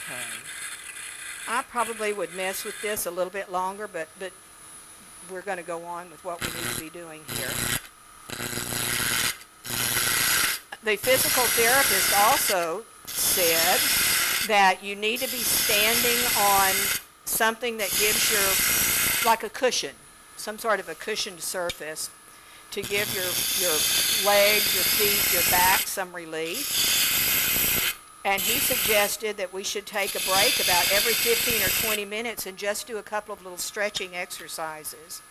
Okay. I probably would mess with this a little bit longer, but we're going to go on with what we need to be doing here. The physical therapist also said that you need to be standing on something that gives your, like a cushion, some sort of a cushioned surface to give your legs, your feet, your back some relief. And he suggested that we should take a break about every 15 or 20 minutes and just do a couple of little stretching exercises.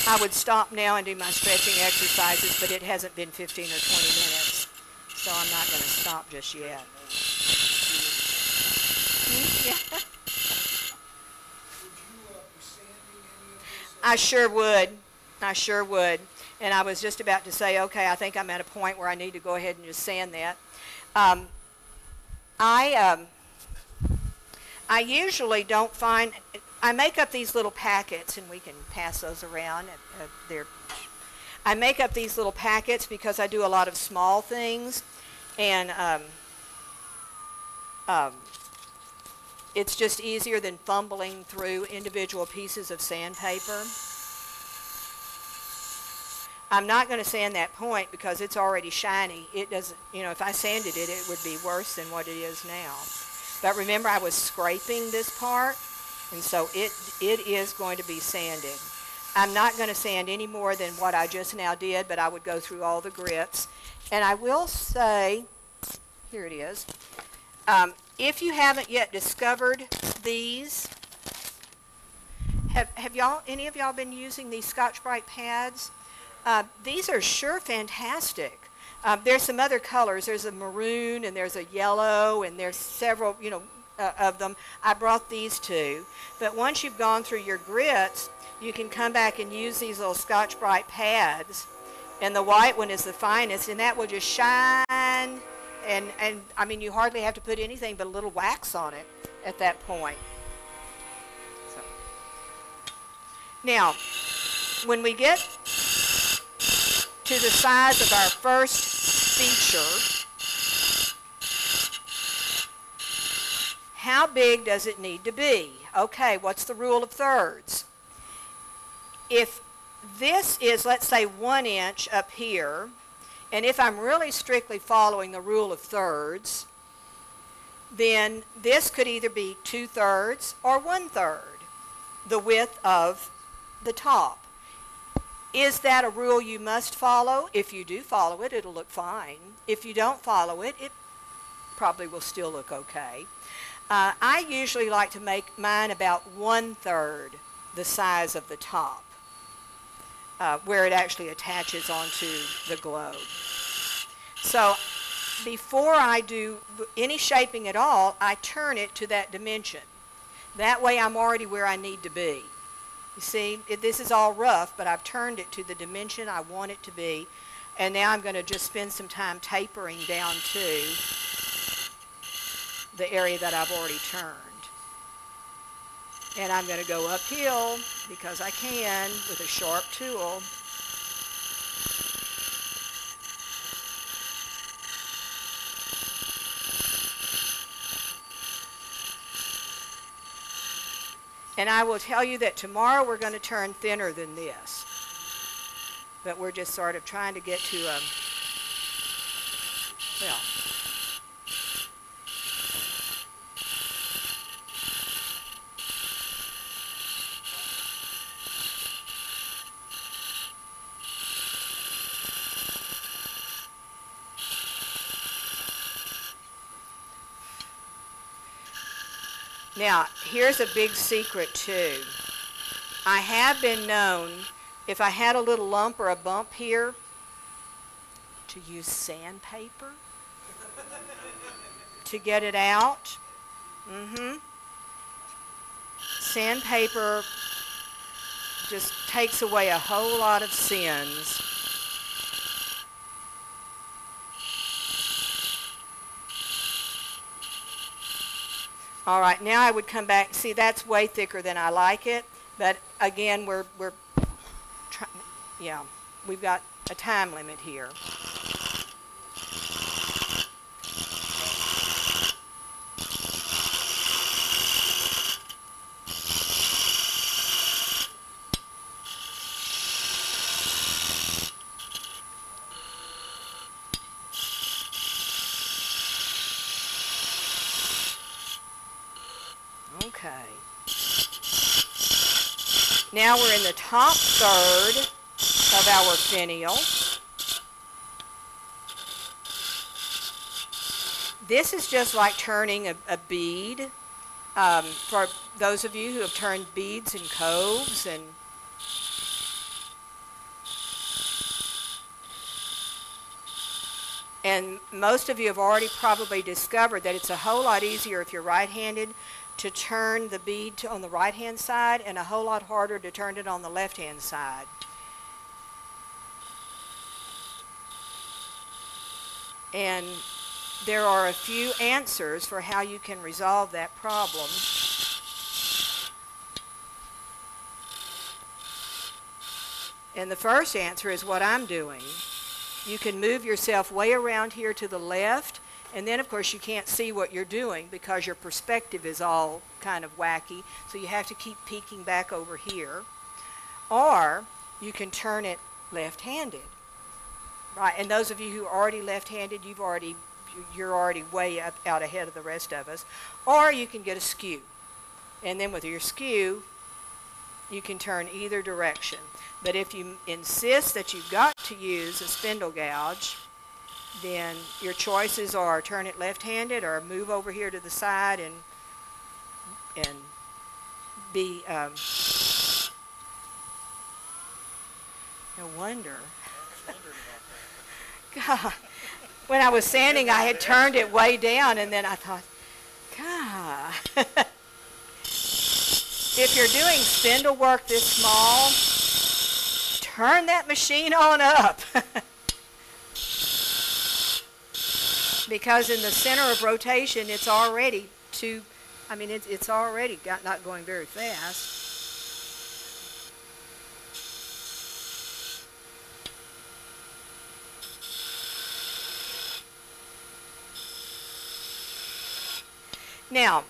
I would stop now and do my stretching exercises, but it hasn't been 15 or 20 minutes, so I'm not going to stop just yet. Yeah. I sure would. I sure would. And I was just about to say, okay, I think I'm at a point where I need to go ahead and just sand that. I usually don't find, I make up these little packets, and we can pass those around. I make up these little packets because I do a lot of small things, and it's just easier than fumbling through individual pieces of sandpaper. I'm not going to sand that point because it's already shiny. It doesn't, you know, if I sanded it, it would be worse than what it is now. But remember, I was scraping this part, and so it is going to be sanded. I'm not going to sand any more than what I just now did, but I would go through all the grits. And I will say, here it is, if you haven't yet discovered these, have y'all, any of y'all been using these Scotch-Brite pads? These are sure fantastic. There's some other colors. There's a maroon and there's a yellow, and there's several, you know, of them. I brought these two. But once you've gone through your grits, you can come back and use these little Scotch-Brite pads, and the white one is the finest, and that will just shine. And I mean, you hardly have to put anything but a little wax on it at that point. So. Now, when we get to the size of our first feature, how big does it need to be? Okay, what's the rule of thirds? If this is, let's say, 1 inch up here, and if I'm really strictly following the rule of thirds, then this could either be 2/3 or 1/3, the width of the top. Is that a rule you must follow? If you do follow it, it'll look fine. If you don't follow it, it probably will still look okay. I usually like to make mine about 1/3 the size of the top, where it actually attaches onto the globe. So before I do any shaping at all, I turn it to that dimension. That way I'm already where I need to be. You see, this is all rough, but I've turned it to the dimension I want it to be. And now I'm going to just spend some time tapering down to the area that I've already turned. And I'm going to go uphill, because I can, with a sharp tool. And I will tell you that tomorrow we're going to turn thinner than this. But we're just sort of trying to get to a, well, now, here's a big secret, too. I have been known, if I had a little lump or a bump here, to use sandpaper to get it out. Sandpaper just takes away a whole lot of sins. All right, now I would come back. See, that's way thicker than I like it. But again, we're trying, yeah. we've got a time limit here. Okay. Now we're in the top third of our finial. This is just like turning a bead. For those of you who have turned beads in coves and most of you have already probably discovered that it's a whole lot easier if you're right-handed to turn the bead on the right-hand side and a whole lot harder to turn it on the left-hand side. And there are a few answers for how you can resolve that problem. And the first answer is what I'm doing. You can move yourself way around here to the left, and then of course you can't see what you're doing because your perspective is all kind of wacky, so you have to keep peeking back over here. Or you can turn it left-handed. Right, and those of you who are already left-handed, you're already way out ahead of the rest of us. Or you can get a skew. And then with your skew, you can turn either direction. But if you insist that you've got to use a spindle gouge, then your choices are turn it left-handed or move over here to the side and be, no wonder. God, when I was sanding, I had turned it way down, and then I thought, God. If you're doing spindle work this small, turn that machine on up. Because in the center of rotation, it's already it's already not going very fast. Now,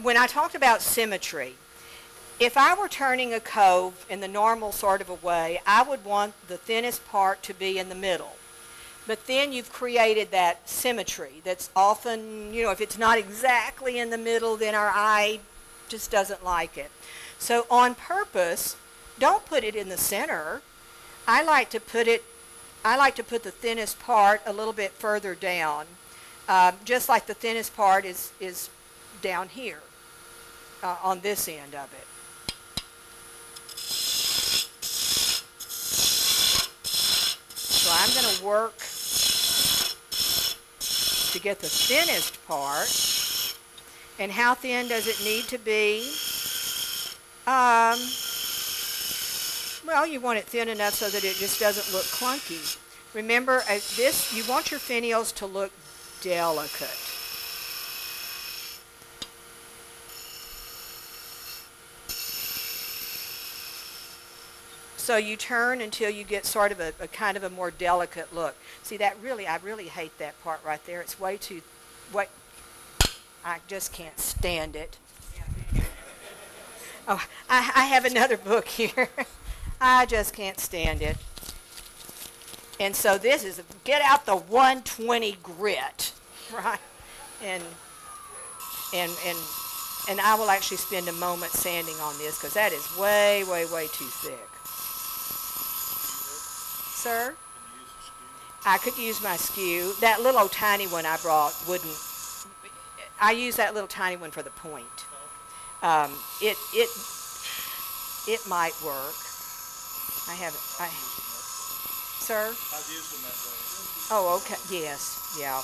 when I talked about symmetry, if I were turning a cove in the normal sort of a way, I would want the thinnest part to be in the middle. But then you've created that symmetry that's often, if it's not exactly in the middle, then our eye just doesn't like it. So on purpose, don't put it in the center. I like to put the thinnest part a little bit further down. Just like the thinnest part is down here on this end of it. So I'm going to work to get the thinnest part. And how thin does it need to be? Well, you want it thin enough so that it just doesn't look clunky. Remember, you want your finials to look delicate. So you turn until you get sort of a kind of a more delicate look. See, I really hate that part right there. It's way too, I just can't stand it. Oh, I have another book here. I just can't stand it. And so this is, get out the 120 grit, right? And I will actually spend a moment sanding on this because that is way, way, way too thick. Sir? I could use my skew. That little tiny one I brought wouldn't. I use that little tiny one for the point. It might work. I haven't. Sir? I've used them that way. Oh, okay. Yes. Yeah.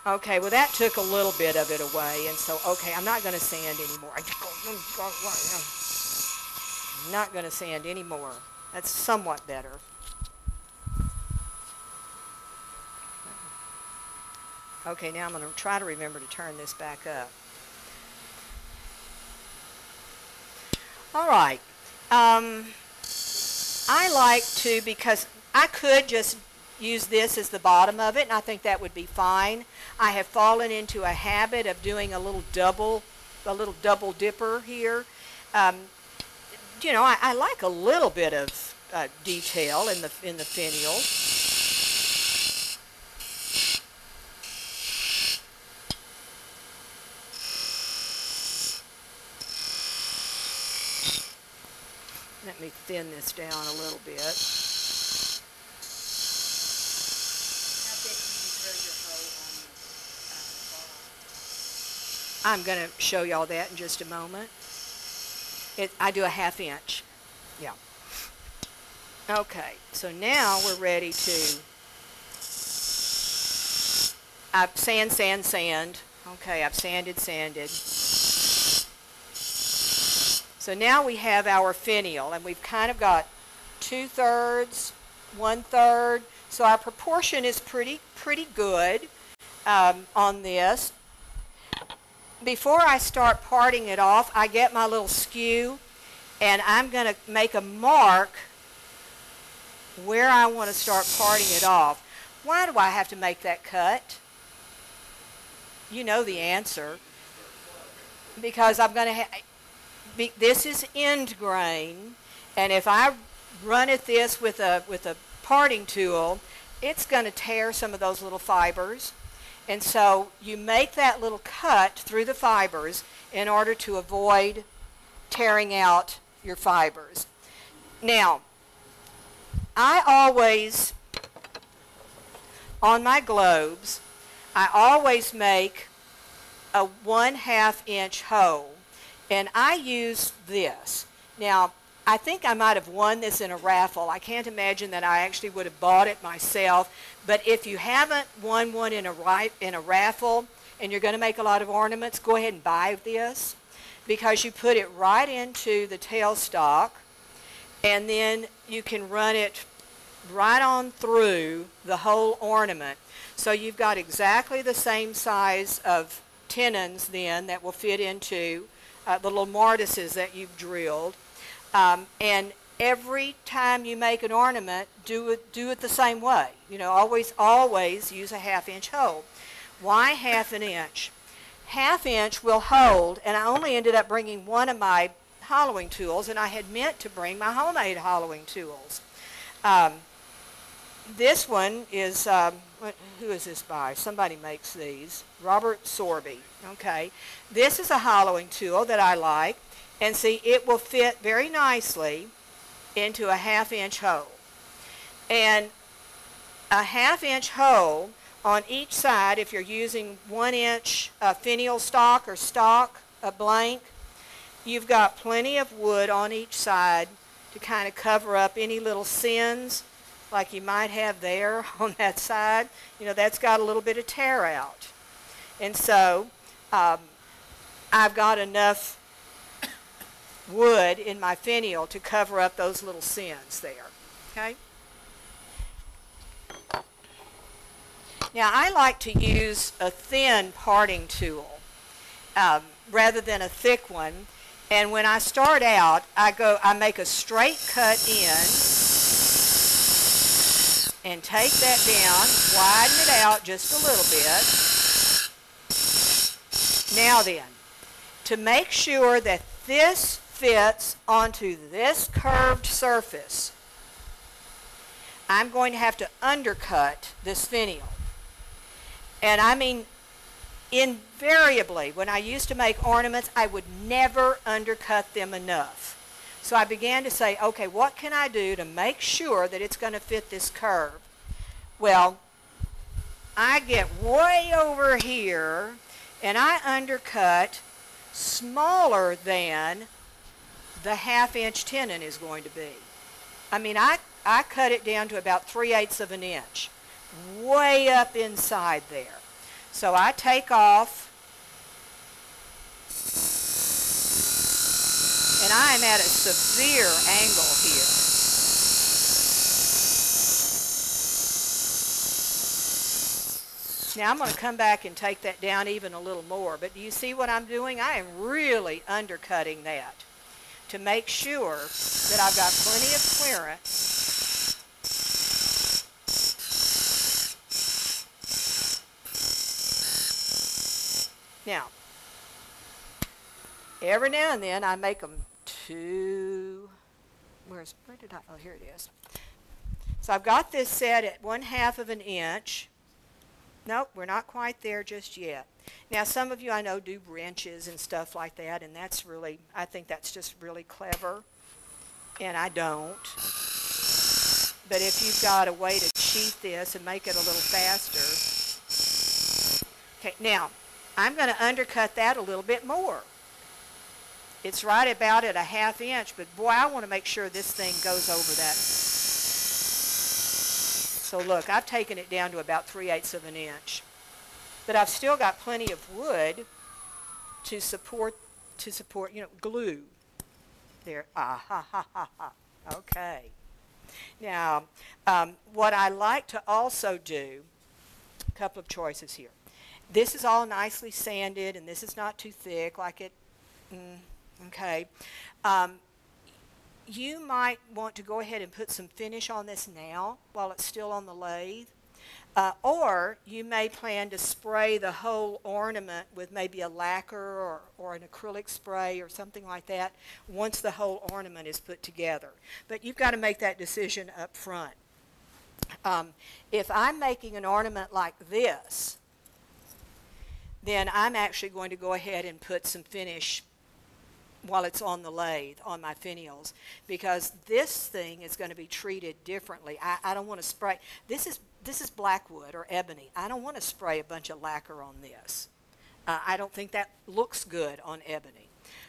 Okay, well that took a little bit of it away, and so, okay, I'm not going to sand anymore. I'm not going to sand anymore. That's somewhat better. Okay, now I'm going to try to remember to turn this back up. All right. I like to, because I could just use this as the bottom of it, and I think that would be fine. I have fallen into a habit of doing a little double dipper here. You know, I like a little bit of detail in the finial. Let me thin this down a little bit. How big can you throw your hoe on the bottom? I'm going to show y'all that in just a moment. I do a 1/2 inch. Yeah. Okay, so now we're ready to, I've sand. Okay, I've sanded. So now we have our finial, and we've kind of got 2/3, 1/3. So our proportion is pretty good on this. Before I start parting it off, I get my little skew, and I'm going to make a mark where I want to start parting it off. Why do I have to make that cut? You know the answer. Because I'm going to have, this is end grain, and if I run at this with a parting tool, it's going to tear some of those little fibers. And so you make that little cut through the fibers in order to avoid tearing out your fibers. Now, I always, on my globes, I always make a 1/2 inch hole, and I use this. Now, I think I might have won this in a raffle. I can't imagine that I actually would have bought it myself. But if you haven't won one in a raffle and you're going to make a lot of ornaments, go ahead and buy this, because you put it right into the tailstock, and then you can run it right on through the whole ornament. So you've got exactly the same size of tenons then that will fit into the little mortises that you've drilled. And every time you make an ornament, do it the same way. You know, always use a 1/2 inch hole. Why 1/2 inch? 1/2 inch will hold, and I only ended up bringing one of my hollowing tools, and I had meant to bring my homemade hollowing tools. This one is, who is this by? Somebody makes these. Robert Sorby. Okay. This is a hollowing tool that I like. And see, it will fit very nicely into a 1/2 inch hole. And a 1/2 inch hole on each side, if you're using 1 inch finial stock or stock, a blank, you've got plenty of wood on each side to kind of cover up any little sins like you might have there on that side. You know, that's got a little bit of tear out. And so I've got enough wood in my finial to cover up those little sins there. Okay? Now, I like to use a thin parting tool rather than a thick one. And when I start out, I make a straight cut in and take that down, widen it out just a little bit. Now then, to make sure that this fits onto this curved surface, I'm going to have to undercut this finial. And I mean, invariably, when I used to make ornaments, I would never undercut them enough. So I began to say, okay, what can I do to make sure that it's going to fit this curve? Well, I get way over here, and I undercut smaller than the 1/2 inch tenon is going to be. I mean, I cut it down to about 3/8 of an inch, way up inside there. So I take off, and I am at a severe angle here. Now I'm going to come back and take that down even a little more, but do you see what I'm doing? I am really undercutting that. to make sure that I've got plenty of clearance. Now, every now and then I make them two, where did I, oh, here it is. So I've got this set at 1/2 of an inch. Nope, we're not quite there just yet. Now, some of you I know do wrenches and stuff like that, and that's really, I think that's just really clever, and I don't. But if you've got a way to cheat this and make it a little faster. Okay, now, I'm going to undercut that a little bit more. It's right about at 1/2 inch, but boy, I want to make sure this thing goes over that. So look, I've taken it down to about 3/8 of an inch. But I've still got plenty of wood to support, you know, glue. There, ah, ha, ha, ha, ha. Okay. Now, what I like to also do, a couple of choices here. This is all nicely sanded, and this is not too thick, like it, okay. You might want to go ahead and put some finish on this now while it's still on the lathe. Or you may plan to spray the whole ornament with maybe a lacquer or an acrylic spray or something like that once the whole ornament is put together. But you've got to make that decision up front. If I'm making an ornament like this, then I'm actually going to go ahead and put some finish while it's on the lathe, on my finials, because this thing is going to be treated differently. I don't want to spray. This is blackwood or ebony. I don't want to spray a bunch of lacquer on this. I don't think that looks good on ebony.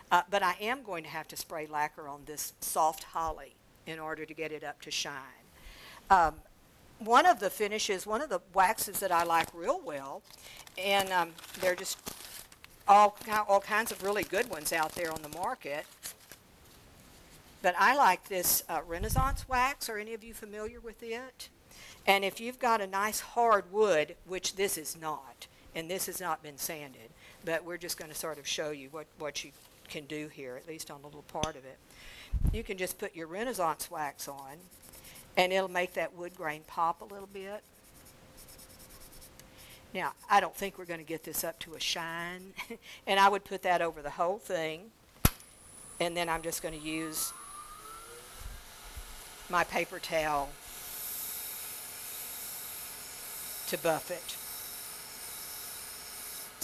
But I am going to have to spray lacquer on this soft holly in order to get it up to shine. One of the finishes, one of the waxes that I like real well, and they're just all kinds of really good ones out there on the market. But I like this Renaissance wax. Are any of you familiar with it? And if you've got a nice hard wood, which this is not, and this has not been sanded, but we're just going to sort of show you what you can do here, at least on a little part of it. You can just put your Renaissance wax on, and it'll make that wood grain pop a little bit. Now, I don't think we're going to get this up to a shine, and I would put that over the whole thing, and then I'm just going to use my paper towel to buff it.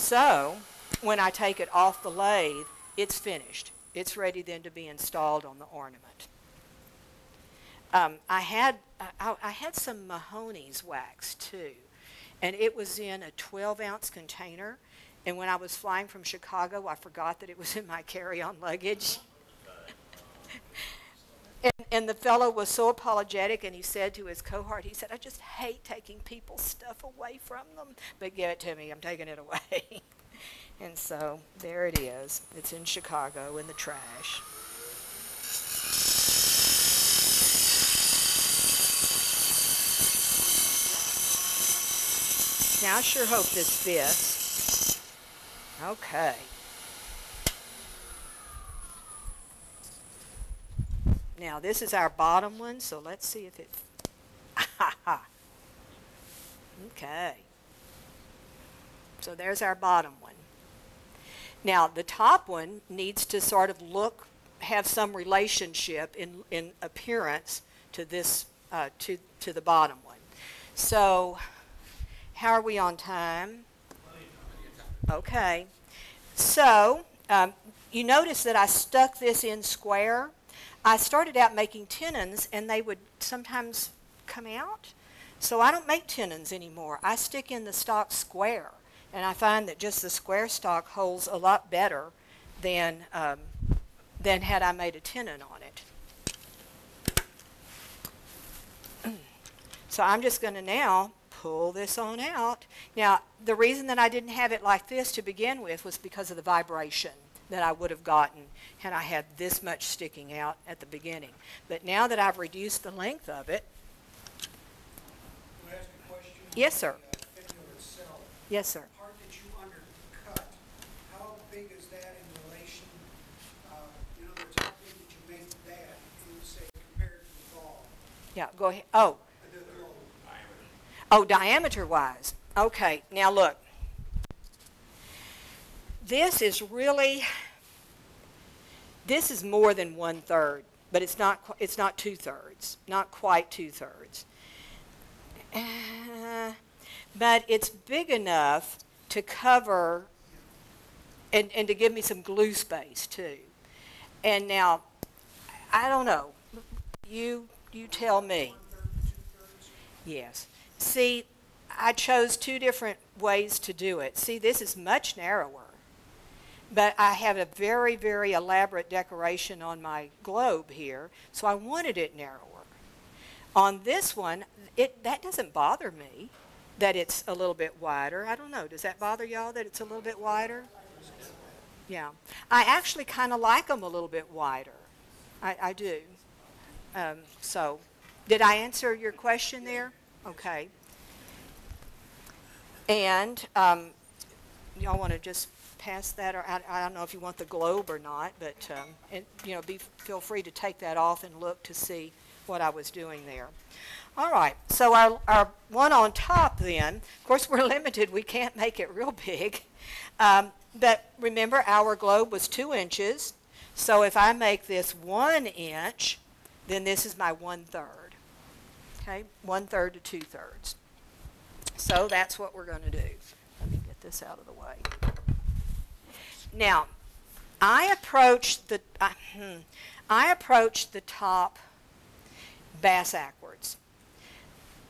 So, when I take it off the lathe, it's finished. It's ready then to be installed on the ornament. I had some Mahoney's wax too. And it was in a 12-ounce container. And when I was flying from Chicago, I forgot that it was in my carry-on luggage. And the fellow was so apologetic, and he said to his cohort, he said, I just hate taking people's stuff away from them. But give it to me. I'm taking it away. And so there it is. It's in Chicago in the trash. Now, I sure hope this fits. Okay. Now, this is our bottom one, so let's see if it... Okay. So there's our bottom one. Now, the top one needs to sort of have some relationship in appearance to this, to the bottom one. So... How are we on time? Okay. So, you notice that I stuck this in square. I started out making tenons, and they would sometimes come out. So I don't make tenons anymore. I stick in the stock square, and I find that just the square stock holds a lot better than had I made a tenon on it. So I'm just going to now pull this on out. Now, the reason that I didn't have it like this to begin with was because of the vibration that I would have gotten had I had this much sticking out at the beginning. But now that I've reduced the length of it... Can I ask a question? Yes, sir. The finial itself. Yes, sir. The part that you undercut, how big is that in relation? In other words, how big did you Yeah, go ahead. Oh. Oh, diameter-wise. Okay, now look. This is more than 1/3, but it's not 2/3, not quite 2/3. But it's big enough to cover and to give me some glue space too. And now, I don't know. You tell me. Yes. See, I chose 2 different ways to do it. See, this is much narrower. But I have a very, very elaborate decoration on my globe here, so I wanted it narrower. On this one, that doesn't bother me that it's a little bit wider. I don't know. Does that bother y'all that it's a little bit wider? Yeah. I actually kind of like them a little bit wider. I do. So, did I answer your question there? Okay. And y'all want to just pass that, or I don't know if you want the globe or not, but feel free to take that off and look to see what I was doing there. All right, so our one on top then, of course we're limited, we can't make it real big, but remember our globe was 2 inches, so if I make this 1 inch, then this is my 1/3, okay, 1/3 to 2/3. So that's what we're going to do. Let me get this out of the way. Now, I approach the top bass-ackwards.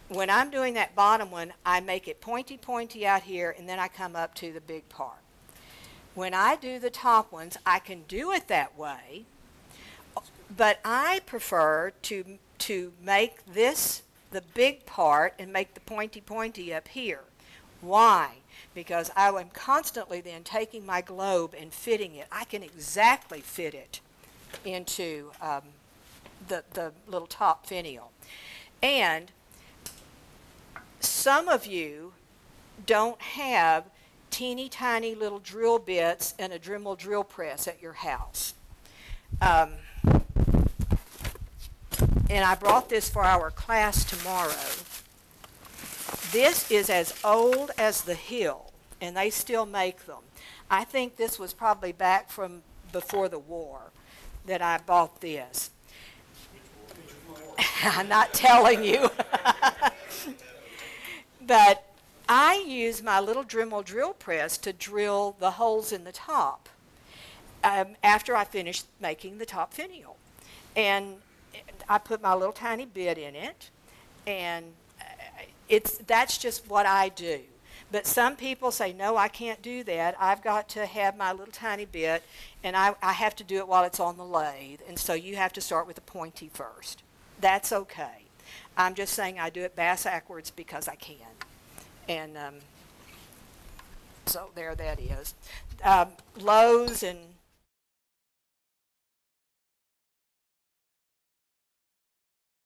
When I'm doing that bottom one, I make it pointy out here, and then I come up to the big part. When I do the top ones, I can do it that way, but I prefer to make this the big part and make the pointy up here. Why? Because I am constantly then taking my globe and fitting it. I can exactly fit it into the little top finial. And some of you don't have teeny tiny little drill bits and a Dremel drill press at your house. And I brought this for our class tomorrow. This is as old as the hill, and they still make them. I think this was probably back from before the war that I bought this. I'm not telling you. But I use my little Dremel drill press to drill the holes in the top after I finish making the top finial. And I put my little tiny bit in it, and that's just what I do. But some people say, no, I can't do that. I've got to have my little tiny bit, and I have to do it while it's on the lathe, and so you have to start with the pointy first. That's okay. I'm just saying I do it bass-ackwards because I can. And so there that is. Lowe's and